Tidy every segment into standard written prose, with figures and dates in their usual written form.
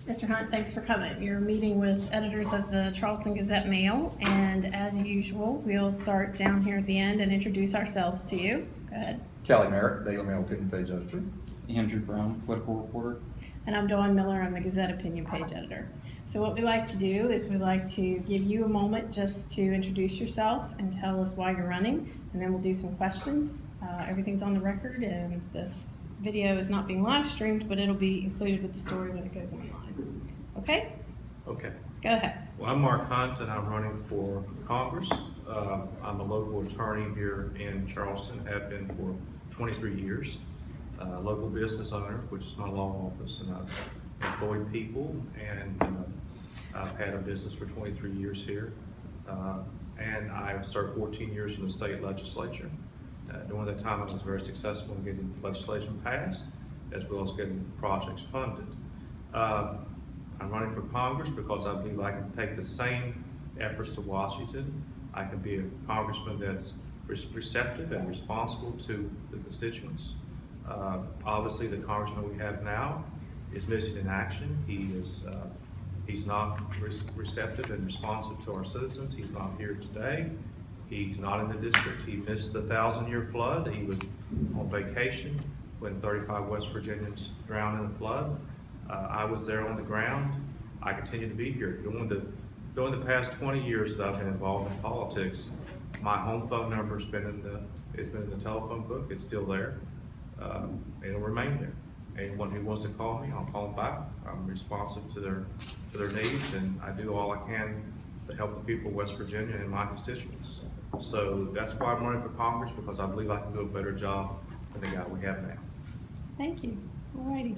Mr. Hunt, thanks for coming. You're meeting with editors of the Charleston Gazette-Mail, and as usual, we'll start down here at the end and introduce ourselves to you. Go ahead. Kelly Merritt, Daily Mail opinion page editor. Andrew Brown, political reporter. And I'm Dawn Miller, I'm the Gazette opinion page editor. So what we like to do is we like to give you a moment just to introduce yourself and tell us why you're running, and then we'll do some questions. Everything's on the record, and this video is not being live streamed, but it'll be included with the story when it goes online. Okay? Okay. Go ahead. Well, I'm Mark Hunt, and I'm running for Congress. I'm a local attorney here in Charleston, have been for 23 years. Local business owner, which is my law office, and I've employed people, and I've had a business for 23 years here. And I've served 14 years in the state legislature. During that time, I was very successful in getting legislation passed, as well as getting projects funded. I'm running for Congress because I believe I can take the same efforts to Washington. I can be a congressman that's receptive and responsible to the constituents. Obviously, the congressman we have now is missing in action. He's not receptive and responsive to our citizens. He's not here today. He's not in the district. He missed the 1,000-year flood. He was on vacation when 35 West Virginians drowned in the flood. I was there on the ground. I continue to be here. During the past 20 years that I've been involved in politics, my home phone number has been in the telephone book. It's still there. It'll remain there. Anyone who wants to call me, I'll call them back. I'm responsive to their needs, and I do all I can to help the people of West Virginia and my constituents. So that's why I'm running for Congress, because I believe I can do a better job than the guy we have now. Thank you. All righty.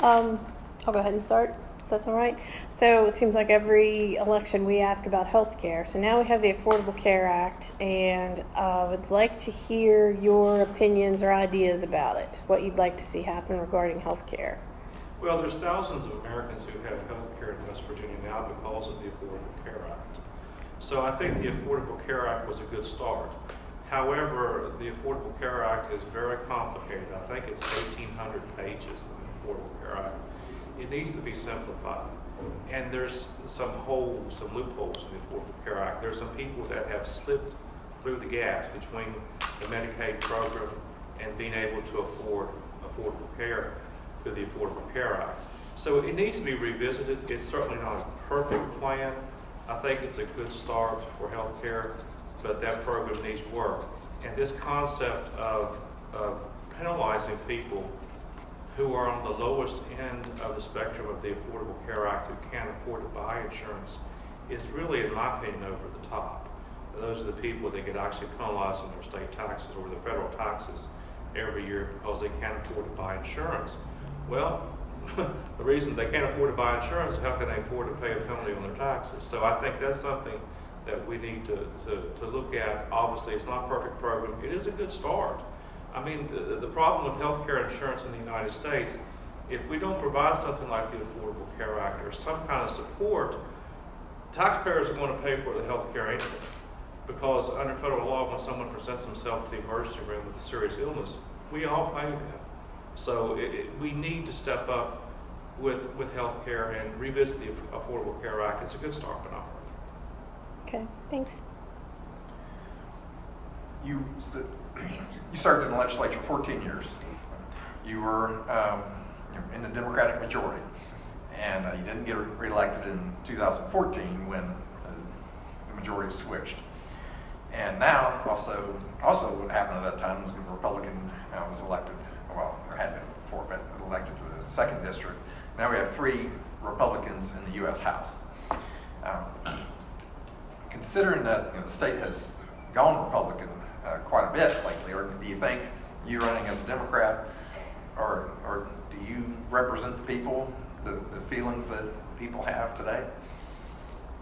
I'll go ahead and start, if that's all right. So it seems like every election we ask about health care. So now we have the Affordable Care Act, and I would like to hear your opinions or ideas about it, what you'd like to see happen regarding health care. Well, there's thousands of Americans who have health care in West Virginia now because of the Affordable Care Act. So I think the Affordable Care Act was a good start. However, the Affordable Care Act is very complicated. I think it's 1,800 pages, the Affordable Care Act. It needs to be simplified. And there's some loopholes in the Affordable Care Act. There's some people that have slipped through the gaps between the Medicaid program and being able to afford affordable care through the Affordable Care Act. So it needs to be revisited. It's certainly not a perfect plan. I think it's a good start for health care, but that program needs work. And this concept of penalizing people who are on the lowest end of the spectrum of the Affordable Care Act who can't afford to buy insurance is really, in my opinion, over the top. Those are the people that get actually penalized on their state taxes or their federal taxes every year because they can't afford to buy insurance. Well, the reason they can't afford to buy insurance, how can they afford to pay a penalty on their taxes? So I think that's something that we need to look at. Obviously, it's not a perfect program. It is a good start. I mean, the problem with healthcare insurance in the United States, if we don't provide something like the Affordable Care Act or some kind of support, taxpayers are going to pay for the healthcare anyway. Because under federal law, when someone presents themselves to the emergency room with a serious illness, we all pay them. So we need to step up with health care and revisit the Affordable Care Act. It's a good start, but not perfect. Okay, thanks. You served in the legislature 14 years. You were in the Democratic majority, and you didn't get reelected in 2014 when the majority switched. And now, also what happened at that time was the Republican was elected, well, there had been before, but elected to the 2nd district. Now we have 3 Republicans in the U.S. House. Considering that the state has gone Republican quite a bit lately, or do you think you running as a Democrat, or do you represent the people, the feelings that people have today?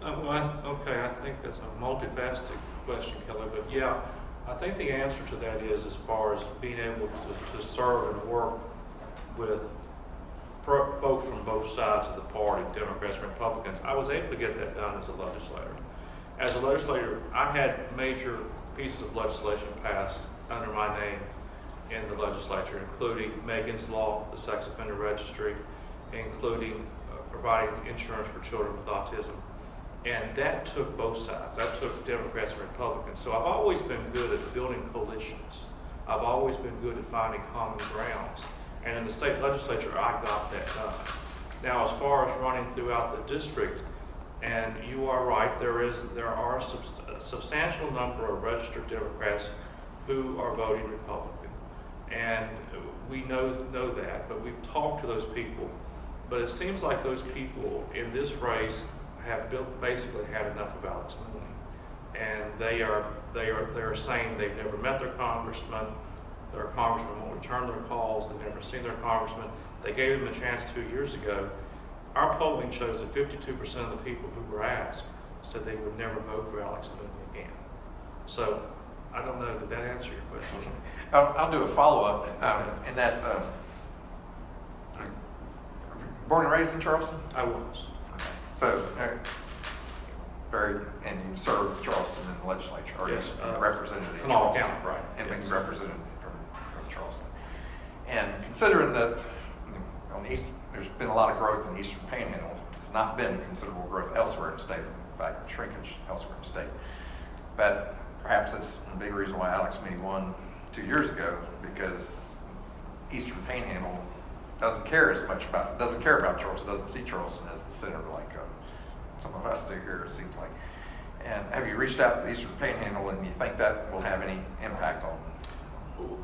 Okay, I think that's a multifaceted question, Kelly, but yeah, I think the answer to that is as far as being able to serve and work with folks from both sides of the party, Democrats and Republicans. I was able to get that done as a legislator. As a legislator, I had major pieces of legislation passed under my name in the legislature, including Megan's Law, the sex offender registry, including providing insurance for children with autism. And that took both sides. That took Democrats and Republicans. So I've always been good at building coalitions. I've always been good at finding common grounds. And in the state legislature, I got that done. Now, as far as running throughout the district, and you are right, there are a substantial number of registered Democrats who are voting Republican. And we know that, but we've talked to those people. But it seems like those people in this race have basically had enough of Alex Mooney. And they are saying they've never met their congressman. Their congressman won't return their calls. They've never seen their congressman. They gave him a chance 2 years ago. Our polling shows that 52% of the people who were asked said they would never vote for Alex Mooney again. So I don't know, did that answer your question? I'll do a follow-up in that. Born and raised in Charleston? I was. So, and you served Charleston in the legislature, or Yes, you represented in Kanawha Charleston, County, right? And Yes. being represented from Charleston. And considering that on the east, there's been a lot of growth in the Eastern Panhandle, there's not been considerable growth elsewhere in the state. In fact, shrinkage elsewhere in the state. But perhaps that's a big reason why Alex Mooney won 2 years ago, because Eastern Panhandle doesn't care about Charleston, doesn't see Charleston as the center like some of us do here, it seems like. And have you reached out to the Eastern Panhandle, and you think that will have any impact on?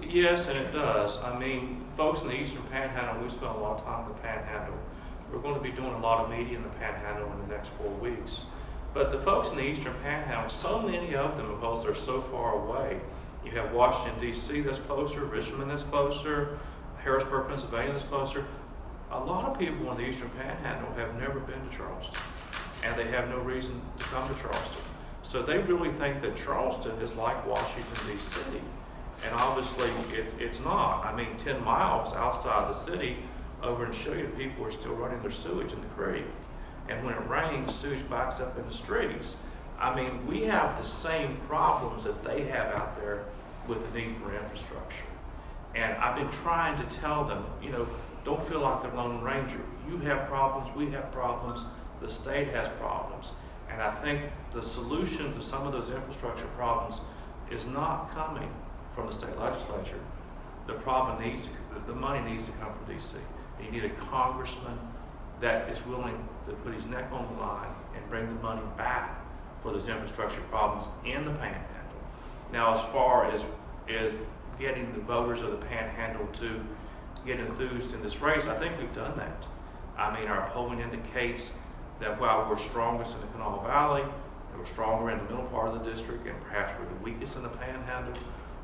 Yes, and it does. I mean, folks in the Eastern Panhandle, we spent a lot of time in the Panhandle. We're going to be doing a lot of media in the Panhandle in the next 4 weeks. But the folks in the Eastern Panhandle, so many of them, because they're so far away, you have Washington, D.C. that's closer, Richmond that's closer, Harrisburg, Pennsylvania that's closer. A lot of people in the Eastern Panhandle have never been to Charleston, and they have no reason to come to Charleston. So they really think that Charleston is like Washington, D.C., and obviously it's not. I mean, 10 miles outside the city, over in Shillian, people are still running their sewage in the creek. And when it rains, sewage backs up in the streets. I mean, we have the same problems that they have out there with the need for infrastructure. And I've been trying to tell them, don't feel like the Lone Ranger. You have problems, we have problems, the state has problems. And I think the solution to some of those infrastructure problems is not coming from the state legislature. The money needs to come from DC. You need a congressman that is willing to put his neck on the line and bring the money back for those infrastructure problems in the Panhandle. Now, as far as getting the voters of the Panhandle to get enthused in this race, I think we've done that. I mean, our polling indicates that while we're strongest in the Kanawha Valley, and we're stronger in the middle part of the district, and perhaps we're the weakest in the Panhandle,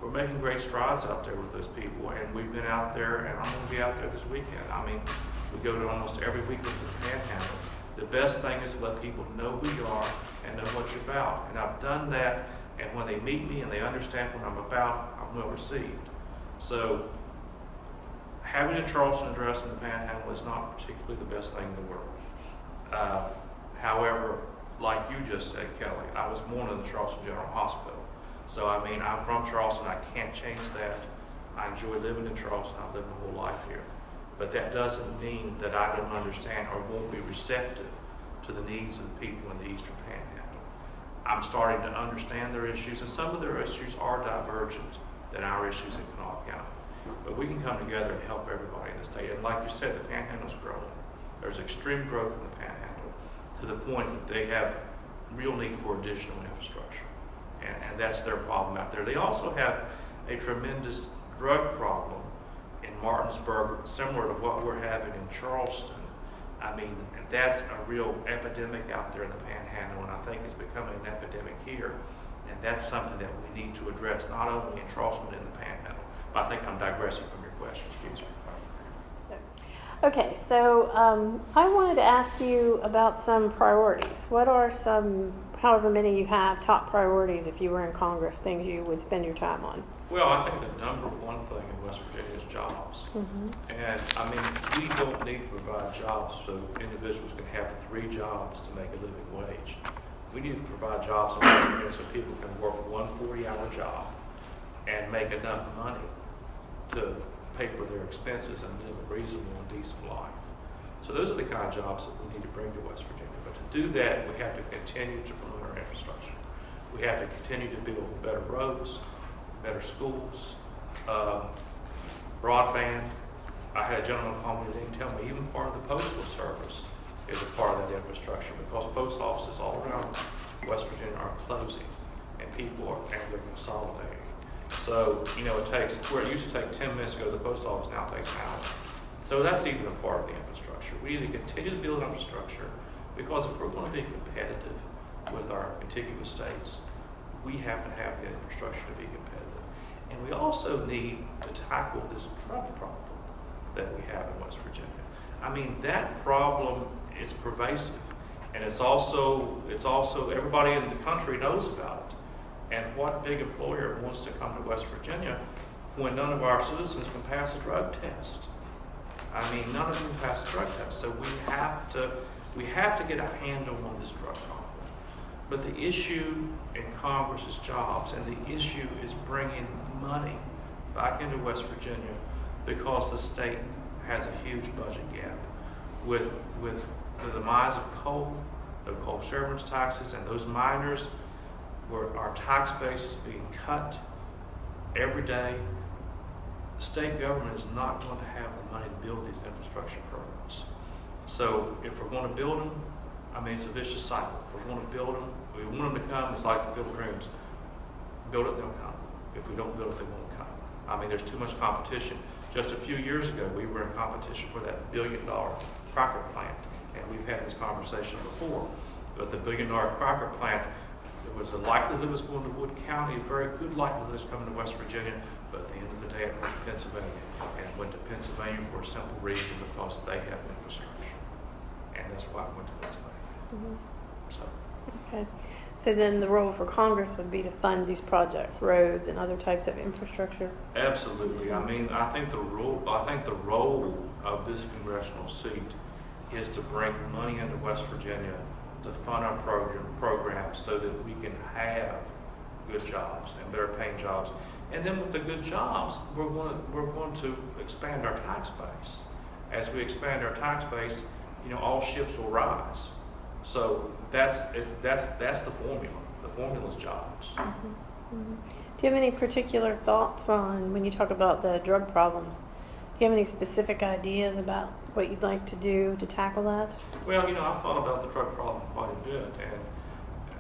we're making great strides out there with those people. And we've been out there, and I'm going to be out there this weekend. I mean, we go to almost every weekend to the Panhandle. The best thing is to let people know who you are and know what you're about. And I've done that, and when they meet me and they understand what I'm about, I'm well received. So having a Charleston address in the Panhandle is not particularly the best thing in the world. However, like you just said, Kelly, I was born in the Charleston General Hospital. So I mean, I'm from Charleston, I can't change that. I enjoy living in Charleston, I've lived my whole life here. But that doesn't mean that I don't understand or won't be receptive to the needs of the people in the Eastern Panhandle. I'm starting to understand their issues, and some of their issues are divergent than our issues in Kanawha County. But we can come together and help everybody in the state. And like you said, the Panhandle's growing. There's extreme growth in the Panhandle to the point that they have real need for additional infrastructure. And that's their problem out there. They also have a tremendous drug problem in Martinsburg, similar to what we're having in Charleston. I mean, that's a real epidemic out there in the Panhandle, and I think it's becoming an epidemic here. And that's something that we need to address, not only in Charleston, but in the Panhandle. But I think I'm digressing from your question. Excuse me. Okay, so I wanted to ask you about some priorities. What are some, however many you have, top priorities if you were in Congress, things you would spend your time on? Well, I think the number one thing in West Virginia is jobs. And I mean, we don't need to provide jobs so individuals can have 3 jobs to make a living wage. We need to provide jobs in West Virginia so people can work one 40-hour job and make enough money to pay for their expenses and live a reasonable and decent life. So those are the kind of jobs that we need to bring to West Virginia. But to do that, we have to continue to promote our infrastructure. We have to continue to build better roads, better schools, broadband. I had a gentleman call me today and tell me even part of the Postal Service is a part of that infrastructure, because post offices all around West Virginia are closing and people are consolidating. So, you know, it takes, where it used to take 10 minutes to go to the post office, now it takes an hour. So that's even a part of the infrastructure. We need to continue to build infrastructure, because if we're going to be competitive with our contiguous states, we have to have the infrastructure to be competitive. And we also need to tackle this drug problem that we have in West Virginia. I mean, that problem is pervasive, and it's also everybody in the country knows about it. And what big employer wants to come to West Virginia when none of our citizens can pass a drug test? I mean, none of them pass a drug test. So we have to get a handle on this drug problem. But the issue in Congress is jobs, and the issue is bringing money back into West Virginia, because the state has a huge budget gap with the demise of coal, the coal severance taxes, and those miners, where our tax base is being cut every day. The state government is not going to have the money to build these infrastructure programs. So if we're going to build them, I mean, it's a vicious cycle. If we're going to build them, we want them to come. It's like the field of dreams. Build it, they'll come. If we don't build it, they won't come. I mean, there's too much competition. Just a few years ago, we were in competition for that $1 billion cracker plant, and we've had this conversation before. But the $1 billion cracker plant, there was a likelihood it was going to Wood County, a very good likelihood it was coming to West Virginia, but at the end of the day, it went to Pennsylvania. And it went to Pennsylvania for a simple reason, because they have infrastructure. And that's why it went to Pennsylvania. Mm-hmm. So. Okay. So then the role for Congress would be to fund these projects, roads and other types of infrastructure? Absolutely. I mean, I think the role of this congressional seat is to bring money into West Virginia to fund our programs so that we can have good jobs and better paying jobs. And then with the good jobs, we're going to expand our tax base. As we expand our tax base, you know, all ships will rise. So that's the formula. The formula is jobs. Mm-hmm. Mm-hmm. Do you have any particular thoughts on, when you talk about the drug problems, do you have any specific ideas about what you'd like to do to tackle that? Well, you know, I've thought about the drug problem quite a bit, and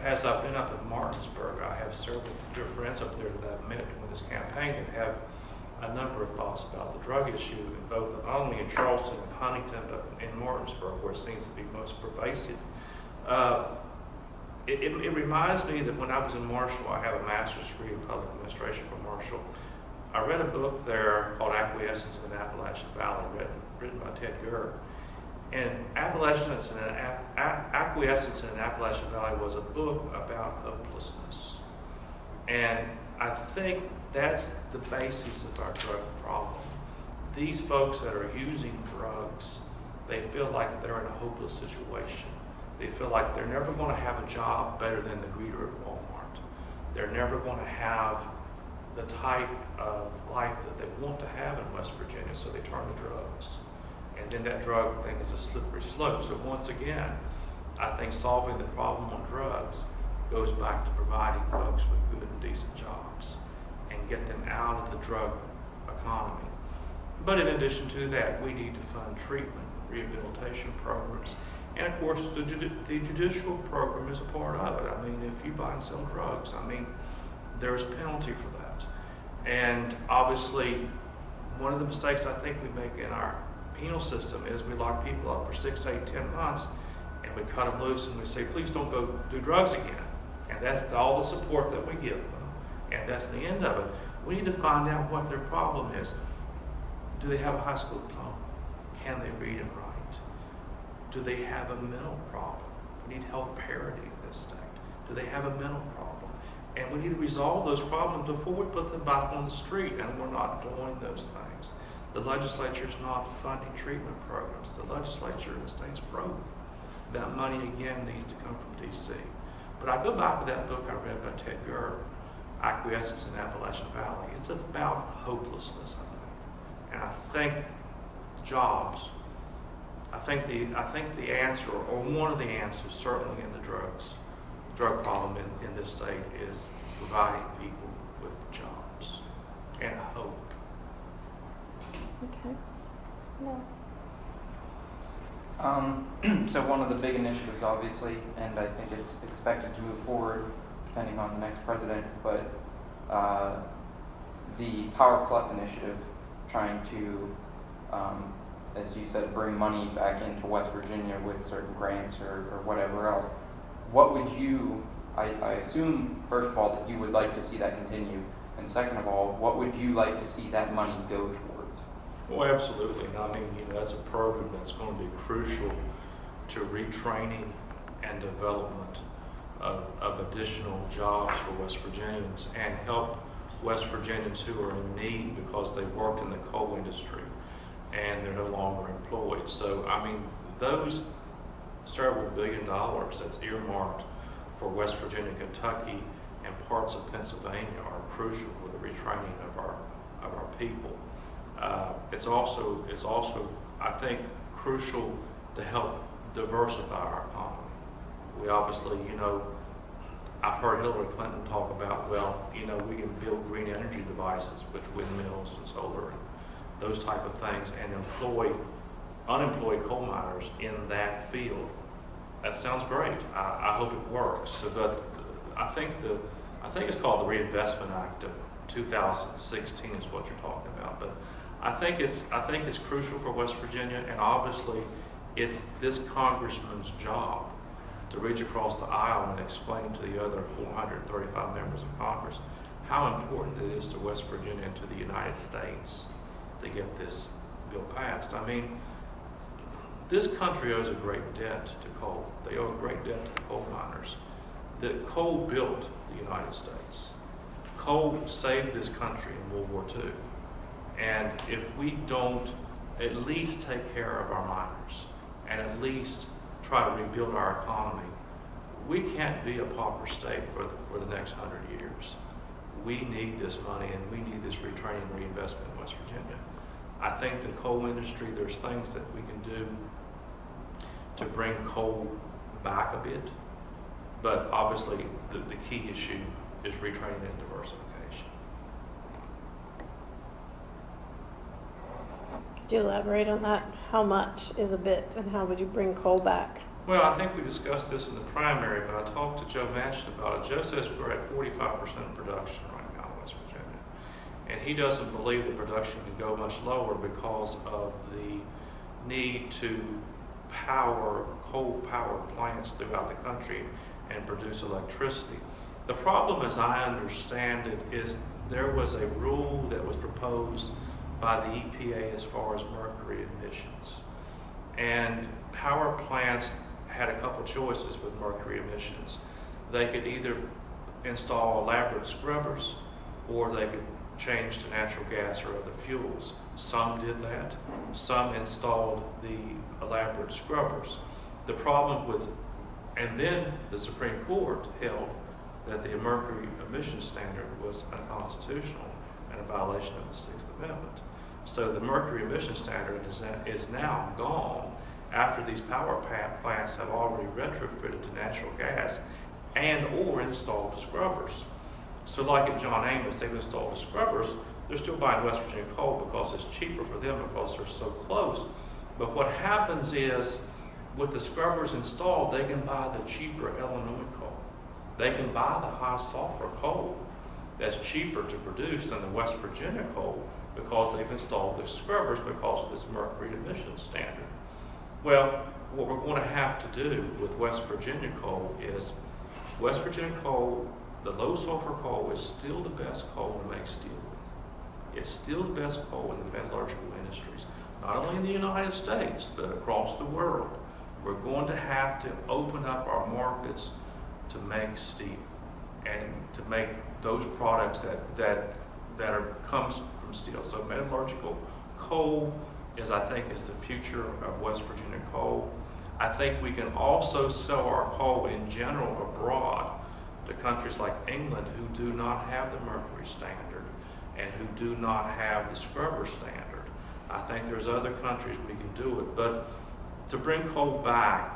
as I've been up in Martinsburg, I have several dear friends up there that I've met with this campaign that have a number of thoughts about the drug issue, in both, not only in Charleston and Huntington, but in Martinsburg, where it seems to be most pervasive. It reminds me that when I was in Marshall, I have a master's degree in public administration from Marshall. I read a book there called Acquiescence in the Appalachian Valley, written by Ted Gurr. And Acquiescence in an Appalachian Valley was a book about hopelessness. And I think that's the basis of our drug problem. These folks that are using drugs, they feel like they're in a hopeless situation. They feel like they're never going to have a job better than the greeter at Walmart. They're never going to have the type of life that they want to have in West Virginia, so they turn to drugs. And then that drug thing is a slippery slope. So once again, I think solving the problem on drugs goes back to providing folks with good and decent jobs and get them out of the drug economy. But in addition to that, we need to fund treatment, rehabilitation programs. And of course, the judicial program is a part of it. I mean, if you buy and sell drugs, I mean, there's a penalty for that. And obviously, one of the mistakes I think we make in our penal system is we lock people up for 6, 8, 10 months, and we cut them loose and we say, please don't go do drugs again. And that's all the support that we give them. And that's the end of it. We need to find out what their problem is. Do they have a high school diploma? Can they read and write? Do they have a mental problem? We need health parity in this state. Do they have a mental problem? And we need to resolve those problems before we put them back on the street, and we're not doing those things. The legislature is not funding treatment programs. The legislature in the state's broke. That money, again, needs to come from D.C. But I go back to that book I read by Ted Gurr, Acquiescence in the Appalachian Valley. It's about hopelessness, I think. And I think jobs I think the answer, or one of the answers, certainly in the drug problem in this state, is providing people with jobs and hope. Okay. What else? So one of the big initiatives, obviously, and I think it's expected to move forward depending on the next president, but the Power Plus initiative, trying to, as you said, bring money back into West Virginia with certain grants or whatever else. What would you, I assume, first of all, that you would like to see that continue, and second of all, what would you like to see that money go towards? Well, absolutely. I mean, that's a program that's going to be crucial to retraining and development of additional jobs for West Virginians, and help West Virginians who are in need because they worked in the coal industry and they're no longer employed. So, I mean, those several $1 billion that's earmarked for West Virginia, Kentucky, and parts of Pennsylvania are crucial for the retraining of our people. It's also, I think, crucial to help diversify our economy. We obviously, I've heard Hillary Clinton talk about, well, we can build green energy devices, which windmills and solar and those type of things, and employ unemployed coal miners in that field. That sounds great. I hope it works. So, but I think it's called the Reinvestment Act of 2016 is what you're talking about. But I think it's crucial for West Virginia, and obviously it's this congressman's job to reach across the aisle and explain to the other 435 members of Congress how important it is to West Virginia and to the United States to get this bill passed. I mean, this country owes a great debt to coal. They owe a great debt to the coal miners. That coal built the United States. Coal saved this country in World War II. And if we don't at least take care of our miners and at least try to rebuild our economy, we can't be a pauper state for the next 100 years. We need this money, and we need this retraining and reinvestment in West Virginia. I think the coal industry, there's things that we can do to bring coal back a bit, but obviously the key issue is retraining and diversification. Could you elaborate on that? How much is a bit, and how would you bring coal back? Well, I think we discussed this in the primary, but I talked to Joe Manchin about it. Joe says we're at 45% of production right now in West Virginia. And he doesn't believe the production can go much lower because of the need to power coal-powered plants throughout the country and produce electricity. The problem, as I understand it, is there was a rule that was proposed by the EPA as far as mercury emissions. And power plants had a couple choices with mercury emissions. They could either install elaborate scrubbers, or they could change to natural gas or other fuels. Some did that. Some installed the elaborate scrubbers. The problem with, and then the Supreme Court held that the mercury emission standard was unconstitutional and a violation of the Sixth Amendment. So the mercury emission standard is now gone after these power plants have already retrofitted to natural gas and or installed scrubbers. So like at John Amos, they've installed the scrubbers. They're still buying West Virginia coal because it's cheaper for them because they're so close. But what happens is, with the scrubbers installed, they can buy the cheaper Illinois coal. They can buy the high sulfur coal that's cheaper to produce than the West Virginia coal because they've installed the scrubbers because of this mercury emission standard. Well, what we're going to have to do with West Virginia coal is, West Virginia coal, the low sulfur coal, is still the best coal to make steel with. It's still the best coal in the metallurgical industries, not only in the United States, but across the world. We're going to have to open up our markets to make steel and to make those products that comes from steel. So metallurgical coal is, I think, is the future of West Virginia coal. I think we can also sell our coal in general abroad to countries like England, who do not have the mercury standard and who do not have the scrubber standard. I think there's other countries we can do it, but to bring coal back,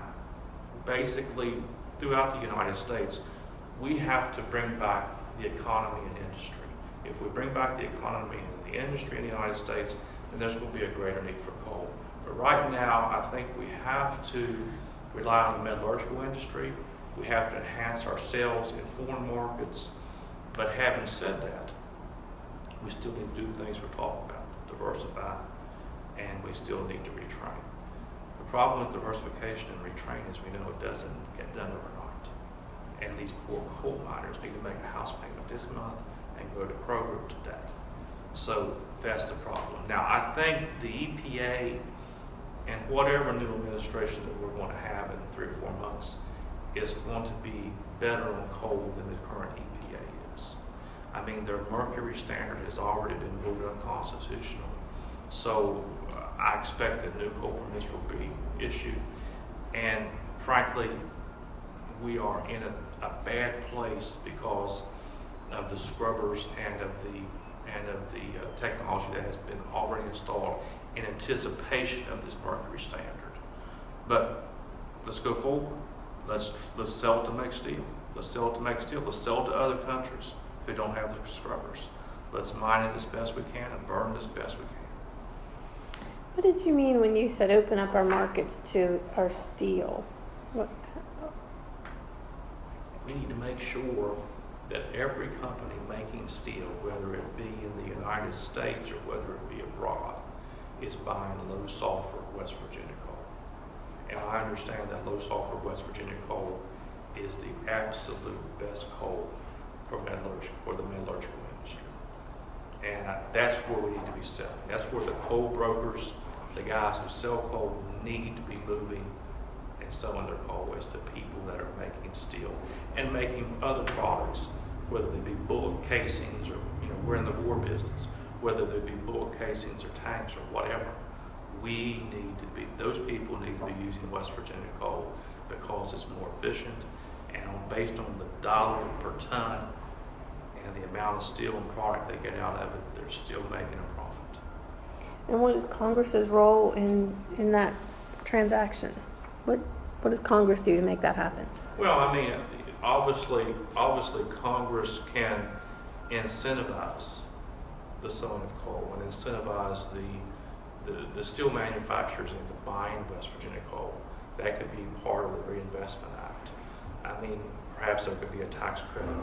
basically throughout the United States, we have to bring back the economy and industry. If we bring back the economy and the industry in the United States, then there's going to be a greater need for coal. But right now, I think we have to rely on the metallurgical industry. We have to enhance our sales in foreign markets. But having said that, we still need to do the things we're talking about, diversify, and we still need to retrain. The problem with diversification and retrain is we know it doesn't get done overnight. And these poor coal miners need to make a house payment this month and go to Kroger today. So that's the problem. Now, I think the EPA and whatever new administration that we're going to have in 3 or 4 months is going to be better on coal than the current EPA is. I mean, their mercury standard has already been ruled unconstitutional. So I expect that new coal permits will be issued. And frankly, we are in a bad place because of the scrubbers and of the technology that has been already installed in anticipation of this mercury standard. But let's go forward. Let's sell it to make steel. Let's sell it to make steel. Let's sell it to other countries who don't have the scrubbers. Let's mine it as best we can and burn it as best we can. What did you mean when you said open up our markets to our steel? What? We need to make sure that every company making steel, whether it be in the United States or whether it be abroad, is buying low sulfur West Virginia coal. And I understand that low sulfur West Virginia coal is the absolute best coal for the metallurgical industry. And that's where we need to be selling. That's where the coal brokers, the guys who sell coal, need to be moving and selling their coal is to people that are making steel and making other products, whether they be bullet casings or, we're in the war business, whether they be bullet casings or tanks or whatever. Those people need to be using West Virginia coal because it's more efficient and based on the dollar per ton and the amount of steel and product they get out of it, they're still making a profit. And what is Congress's role in that transaction? What does Congress do to make that happen? Well, I mean, obviously Congress can incentivize the selling of coal and incentivize the steel manufacturers into buying West Virginia coal. That could be part of the Reinvestment Act. I mean, perhaps there could be a tax credit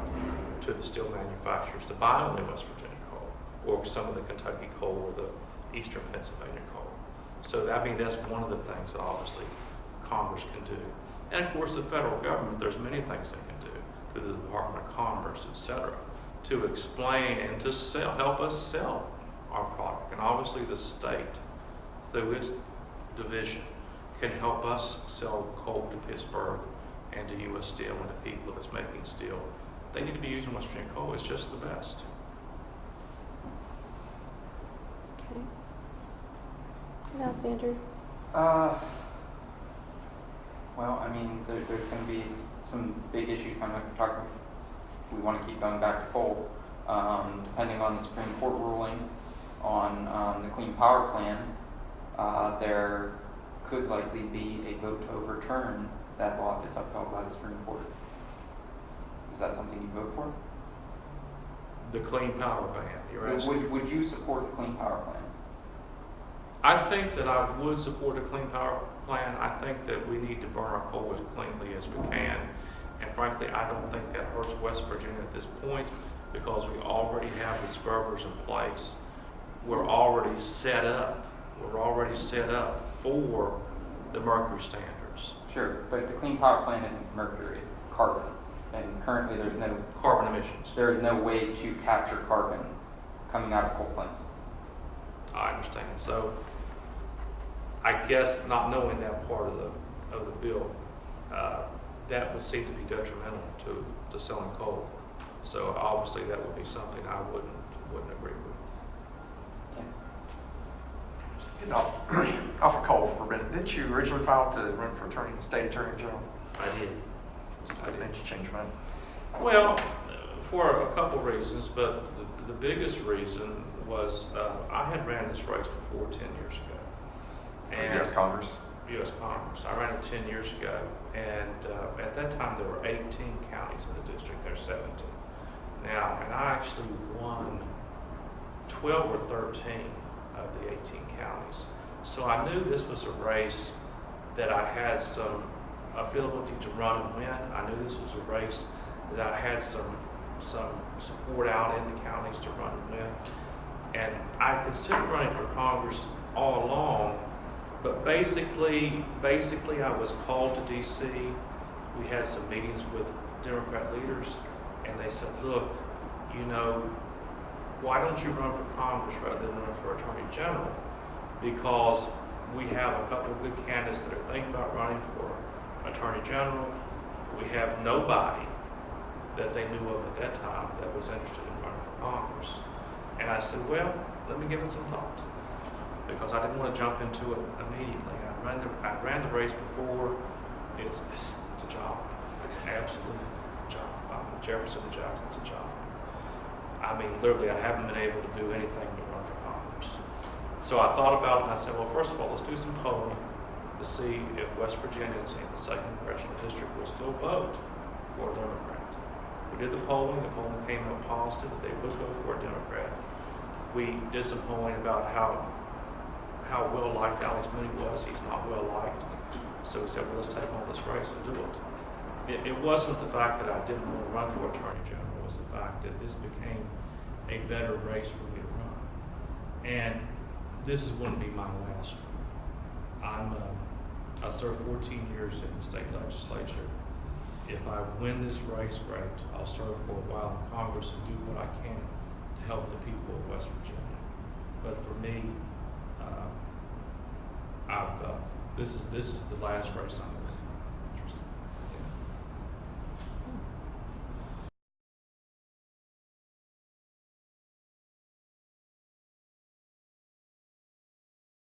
to the steel manufacturers to buy only West Virginia coal, or some of the Kentucky coal or the Eastern Pennsylvania coal. So that's one of the things that obviously Congress can do. And of course the federal government, there's many things they can do through the Department of Commerce, etc., to explain and to help us sell our product. And obviously the state, through its division, can help us sell coal to Pittsburgh and to U.S. Steel and to people that's making steel. They need to be using West Virginia coal. It's just the best. Okay. What else, Andrew? Well, I mean, there's going to be some big issues coming up. We want to keep going back to coal. Depending on the Supreme Court ruling on the Clean Power Plan, there could likely be a vote to overturn that law if it's upheld by the Supreme Court. Is that something you vote for? The Clean Power Plan, you're asking? Would you support the Clean Power Plan? I think that I would support a Clean Power Plan. I think that we need to burn our coal as cleanly as we can. And frankly, I don't think that hurts West Virginia at this point because we already have the scrubbers in place. We're already set up. We're already set up for the mercury standards. Sure, but the Clean Power Plan isn't mercury, it's carbon. And currently there's no carbon emissions. There is no way to capture carbon coming out of coal plants. I understand. So I guess not knowing that part of the bill, that would seem to be detrimental to selling coal. So obviously that would be something I wouldn't agree with. Getting off of coal for a minute. Didn't you originally file to run for state attorney general? I did. Why didn't you change your mind? Well, for a couple reasons, but the biggest reason was I had ran this race before 10 years ago. And U.S. Congress? U.S. Congress. I ran it 10 years ago, and at that time there were 18 counties in the district. There's 17 now, and I actually won 12 or 13 of the 18 counties. So I knew this was a race that I had some ability to run and win. I knew this was a race that I had some support out in the counties to run and win. And I considered running for Congress all along, but basically I was called to DC. We had some meetings with Democrat leaders, and they said, look, you know, why don't you run for Congress rather than run for Attorney General? Because we have a couple of good candidates that are thinking about running for Attorney General. We have nobody that they knew of at that time that was interested in running for Congress. And I said, well, let me give it some thought, because I didn't want to jump into it immediately. I ran the race before. It's a job. It's an absolute job. Jefferson and Jackson's a job. I mean, literally, I haven't been able to do anything but run for Congress. So I thought about it, and I said, well, first of all, let's do some polling to see if West Virginians in the 2nd Congressional District will still vote for a Democrat. We did the polling came up positive that they would vote for a Democrat. We did some polling about how well liked Alex Mooney was. He's not well liked. So we said, well, let's take on this race and do it. It wasn't the fact that I didn't want to run for Attorney General. It was the fact that this became a better race for me to run. And this is going to be my last one. I served 14 years in the state legislature. If I win this race, great. I'll serve for a while in Congress and do what I can to help the people of West Virginia. But for me, this is the last race I'm going to